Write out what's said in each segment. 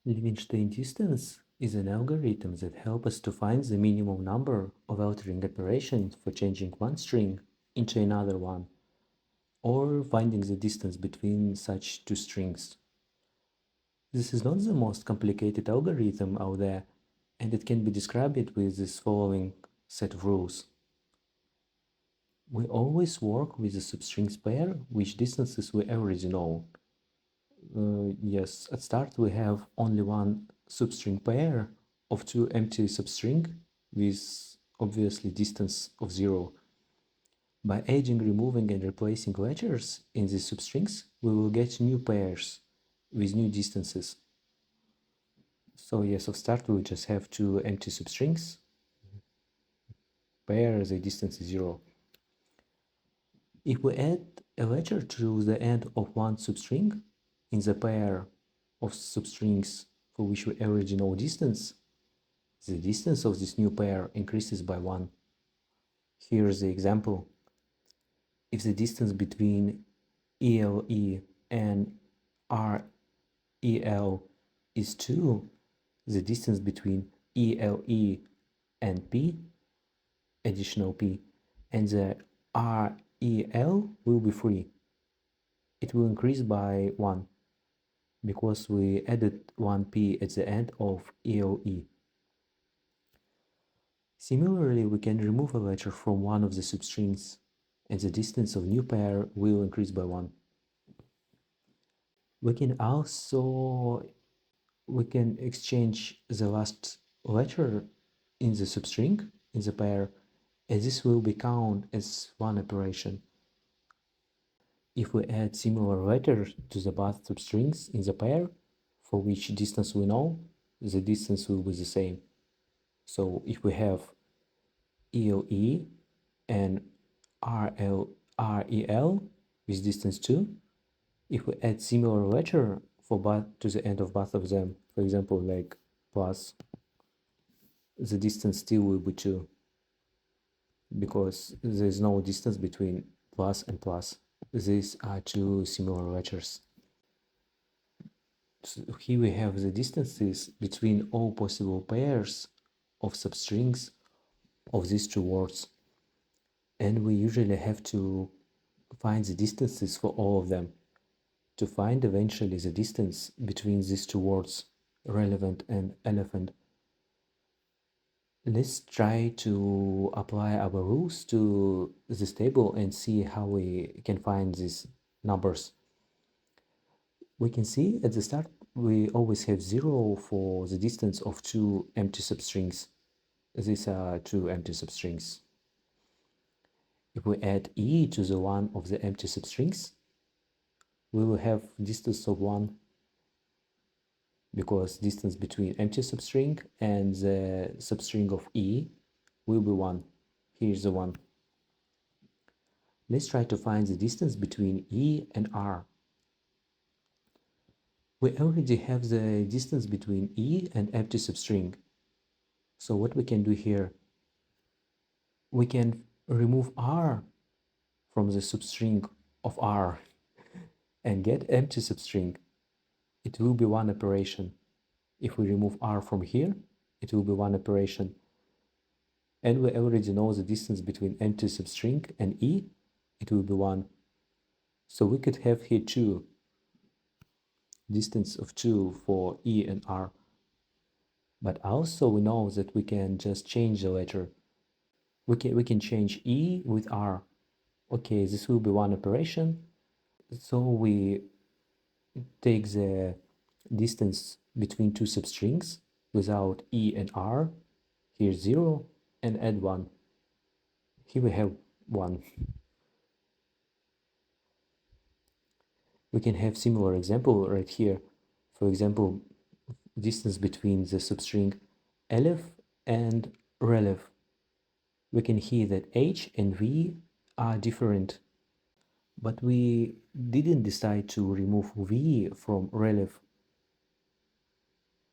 Levenshtein distance is an algorithm that helps us to find the minimum number of altering operations for changing one string into another one, or finding the distance between such two strings. This is not the most complicated algorithm out there, and it can be described with this following set of rules. We always work with a substrings pair, which distances we already know. Yes, at start we have only one substring pair of two empty substring with obviously distance of 0. By adding, removing and replacing letters in these substrings, we will get new pairs with new distances. So yes, at start we just have two empty substrings, pair, the distance is 0. If we add a letter to the end of one substring in the pair of substrings for which we already know distance, the distance of this new pair increases by 1. Here's the example. If the distance between ELE and REL is 2, the distance between ELE and P, additional P, and the REL will be 3. It will increase by 1 because we added 1P at the end of ELE. Similarly, we can remove a letter from one of the substrings, and the distance of new pair will increase by 1. We can exchange the last letter in the substring, in the pair, and this will be counted as one operation. If we add similar letters to the both substrings in the pair, for which distance we know, the distance will be the same. So if we have ELE and REL with distance 2, if we add similar letter for both to the end of both of them, for example, like plus, the distance still will be 2 because there is no distance between plus and plus. These are two similar letters. So here we have the distances between all possible pairs of substrings of these two words, and we usually have to find the distances for all of them to find eventually the distance between these two words, relevant and elephant. Let's try to apply our rules to this table and see how we can find these numbers. We can see at the start we always have 0 for the distance of two empty substrings. These are two empty substrings. If we add e to the one of the empty substrings, we will have distance of 1 because distance between empty substring and the substring of e will be 1. Here's the 1. Let's try to find the distance between e and r. We already have the distance between e and empty substring. So what we can do here, we can remove r from the substring of r and get empty substring. It will be one operation. If we remove r from here, it will be one operation. And we already know the distance between empty substring and e, it will be 1. So we could have here 2, distance of 2 for e and r. But also we know that we can just change the letter. We can change e with r. Okay, this will be one operation. So we take the distance between two substrings without e and r, here's 0, and add 1. Here we have 1. We can have similar example right here. For example, distance between the substring aleph and relef. We can hear that h and v are different, but we didn't decide to remove v from relef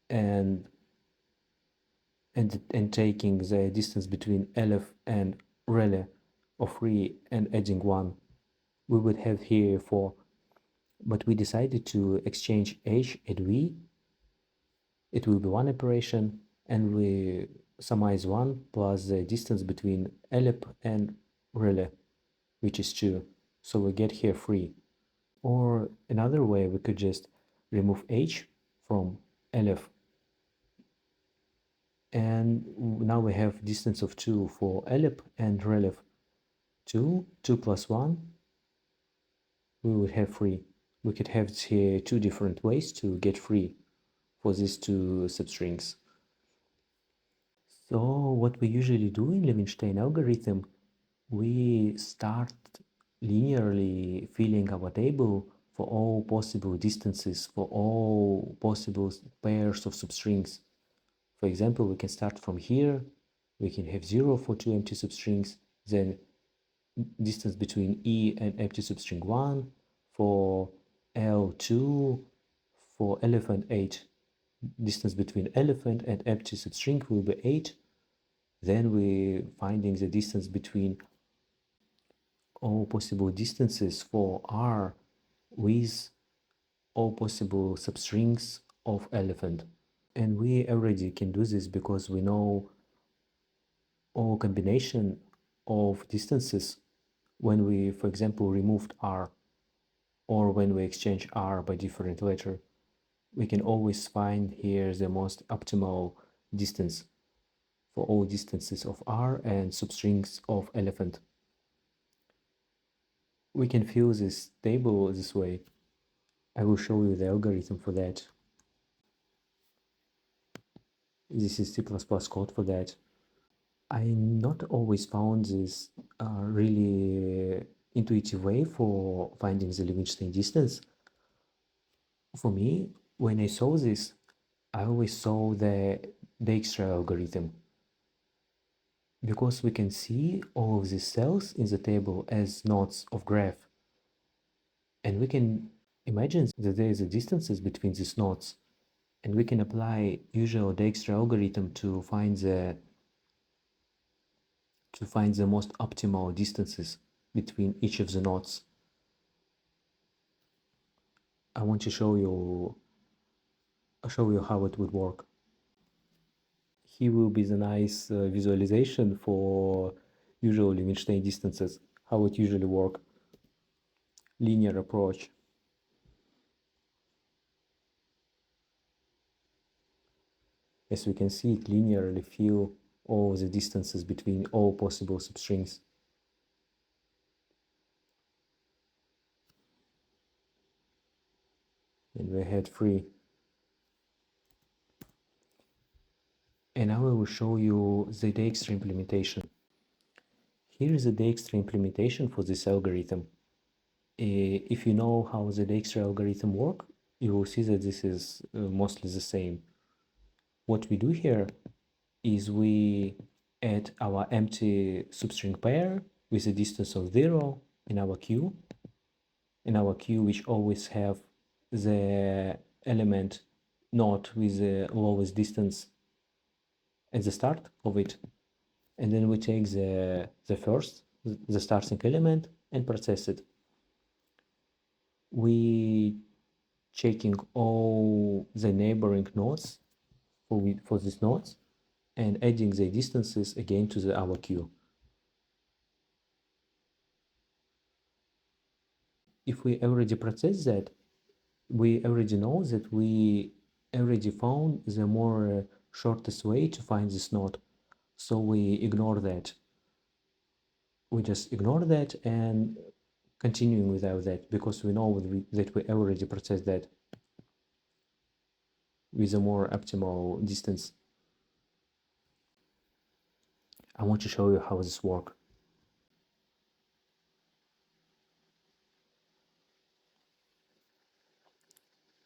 and taking the distance between aleph and rele of 3 and adding 1. We would have here 4, but we decided to exchange h and v it will be one operation, and we summarize 1 plus the distance between elep and rele, which is 2. So we get here 3. Or another way, we could just remove h from elef, and now we have distance of 2 for elep and relef. 2 plus 1, we would have 3. We could have here 2 different ways to get 3 for these 2 substrings. So what we usually do in Levenshtein algorithm, we start linearly filling our table for all possible distances, for all possible pairs of substrings. For example, we can start from here, we can have 0 for 2 empty substrings, then distance between E and empty substring 1, for L2, for elephant 8, distance between elephant and empty substring will be 8. Then we finding the distance between all possible distances for R with all possible substrings of elephant. And we already can do this because we know all combination of distances when we, for example, removed R, or when we exchange R by different letter. We can always find here the most optimal distance for all distances of R and substrings of elephant. We can fill this table this way. I will show you the algorithm for that. This is C++ code for that. I not always found this really intuitive way for finding the Levenshtein distance. For me, when I saw this, I always saw the Dijkstra algorithm, because we can see all of these cells in the table as nodes of graph, and we can imagine that there is a distances between these nodes, and we can apply usual Dijkstra algorithm to find the most optimal distances between each of the nodes. I want to show you how it would work. Here will be the nice visualization for usual Levenshtein distances, how it usually work. Linear approach. As we can see, it linearly fill all the distances between all possible substrings. And we had 3. And now I will show you the Dijkstra implementation. Here is the Dijkstra implementation for this algorithm. If you know how the Dijkstra algorithm work, you will see that this is mostly the same. What we do here is we add our empty substring pair with a distance of 0 in our queue. In our queue, which always have the element node with the lowest distance at the start of it. And then we take the starting element and process it. We checking all the neighboring nodes for these nodes and adding the distances again to our queue. If we already process that, we already know that we already found the more shortest way to find this node. So we ignore that. We just ignore that and continuing without that, because we know that we already processed that with a more optimal distance. I want to show you how this works.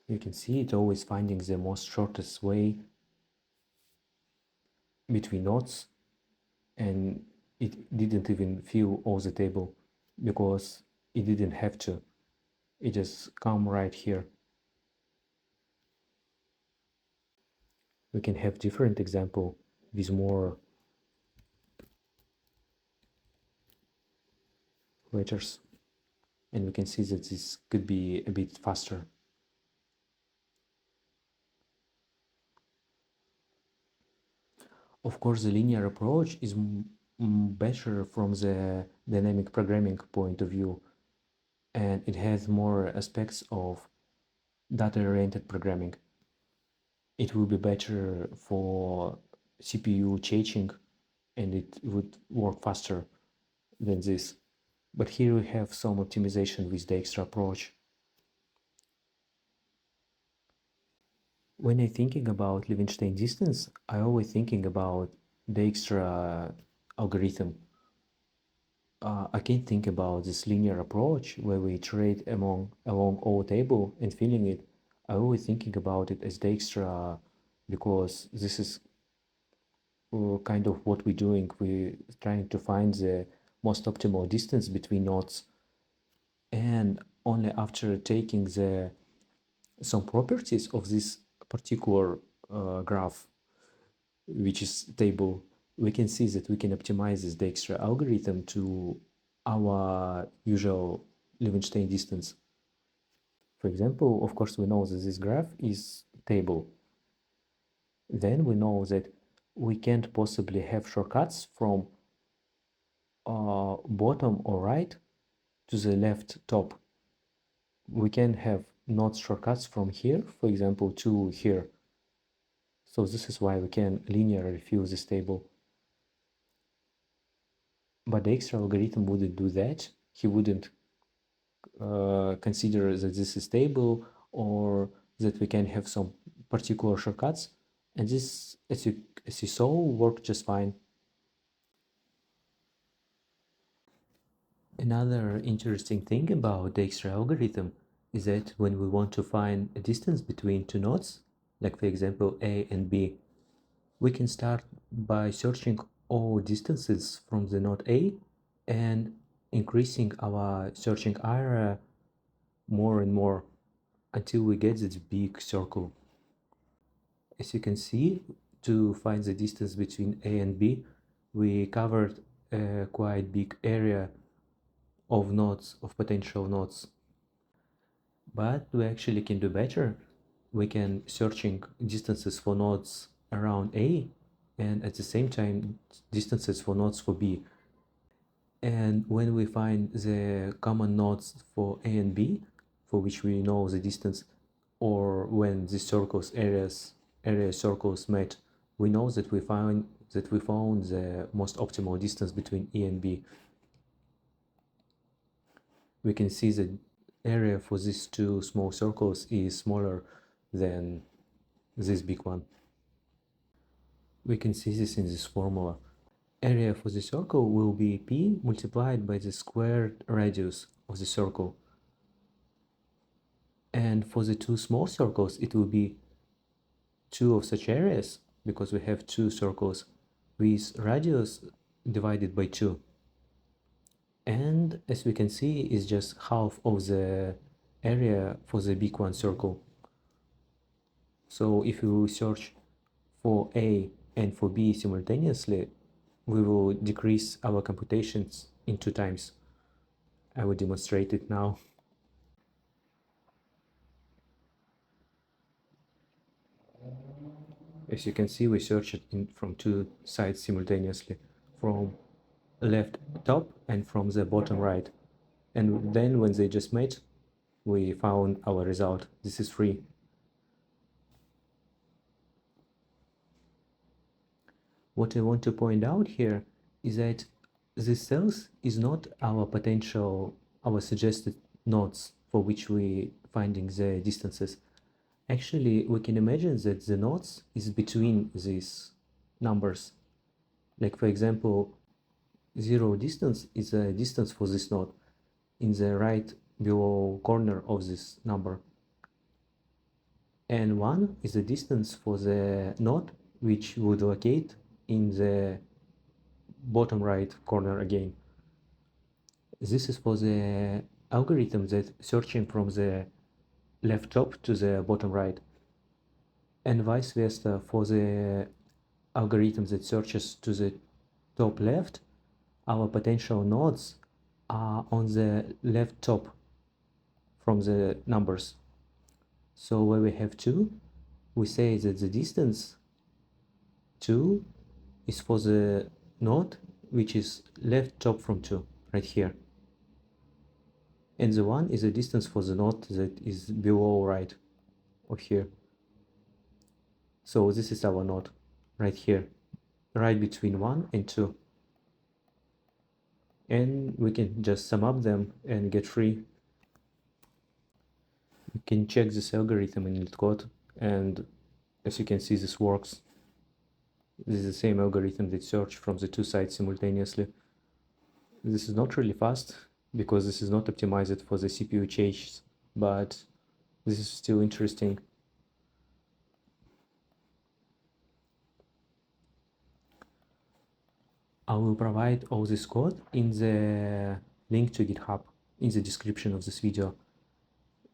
You can see it always finding the most shortest way between nodes, and it didn't even fill all the table because it didn't have to. It just come right here. We can have different example with more letters, and we can see that this could be a bit faster. Of course, the linear approach is better from the dynamic programming point of view, and it has more aspects of data-oriented programming. It will be better for CPU changing, and it would work faster than this. But here we have some optimization with the Dijkstra approach. When I'm thinking about Levenshtein distance, I always thinking about the Dijkstra algorithm. I can think about this linear approach where we iterate along all table and filling it. I always thinking about it as Dijkstra because this is kind of what we're doing. We're trying to find the most optimal distance between nodes, and only after taking some properties of this particular graph, which is table, we can see that we can optimize this Dijkstra algorithm to our usual Levenshtein distance. For example, of course, we know that this graph is table. Then we know that we can't possibly have shortcuts from bottom or right to the left top. We can have not shortcuts from here, for example, to here. So this is why we can linearly fill this table. But the Dijkstra algorithm wouldn't do that. He wouldn't consider that this is stable or that we can have some particular shortcuts. And this, as you saw, worked just fine. Another interesting thing about the Dijkstra algorithm is that when we want to find a distance between two nodes, like for example A and B, we can start by searching all distances from the node A and increasing our searching area more and more until we get this big circle. As you can see, to find the distance between A and B, we covered a quite big area of nodes, of potential nodes. But we actually can do better. We can searching distances for nodes around A and at the same time distances for nodes for B. And when we find the common nodes for A and B, for which we know the distance, or when the circles area circles met, we know that we found the most optimal distance between A and B. We can see the area for these two small circles is smaller than this big one. We can see this in this formula. Area for the circle will be p multiplied by the squared radius of the circle. And for the two small circles, it will be two of such areas, because we have two circles with radius divided by 2. And as we can see, is just half of the area for the big one circle. So if we search for A and for B simultaneously, we will decrease our computations in 2 times. I will demonstrate it now. As you can see, we search it from 2 sides simultaneously, from left top and from the bottom right. And then when they just met, we found our result. This is free. What I want to point out here is that this cells is not our potential, our suggested nodes for which we finding the distances. Actually, we can imagine that the nodes is between these numbers. Like for example, 0 distance is a distance for this node in the right below corner of this number. And 1 is the distance for the node which would locate in the bottom right corner again. This is for the algorithm that searching from the left top to the bottom right, and vice versa for the algorithm that searches to the top left. Our potential nodes are on the left top from the numbers. So where we have 2, we say that the distance 2 is for the node which is left top from 2, right here. And the 1 is the distance for the node that is below right, or here. So this is our node, right here, right between 1 and 2. And we can just sum up them and get 3. You can check this algorithm in LeetCode, and as you can see, this works. This is the same algorithm that search from the two sites simultaneously. This is not really fast because this is not optimized for the CPU chase, but this is still interesting. I will provide all this code in the link to GitHub in the description of this video.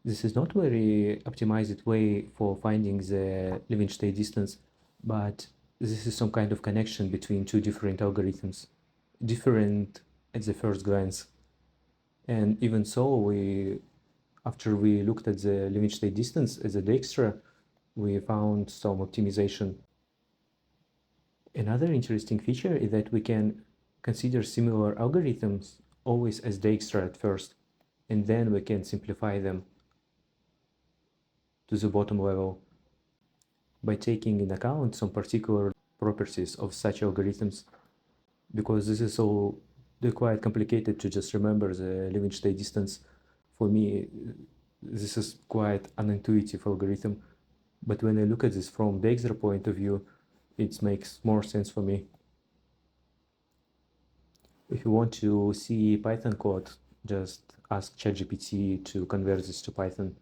This is not very optimized way for finding the Levenshtein distance, but this is some kind of connection between two different algorithms, different at the first glance. And even so, after we looked at the Levenshtein distance as a Dijkstra, we found some optimization. Another interesting feature is that we can consider similar algorithms always as Dijkstra at first, and then we can simplify them to the bottom level by taking into account some particular properties of such algorithms, because this is all quite complicated to just remember the Levenshtein distance. For me, this is quite an intuitive algorithm, but when I look at this from Dijkstra point of view, it makes more sense for me. If you want to see Python code, just ask ChatGPT to convert this to Python.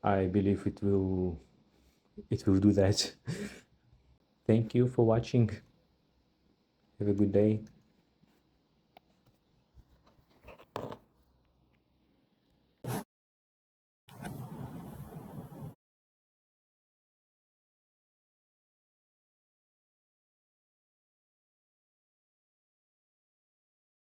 I believe it will do that. Thank you for watching. Have a good day.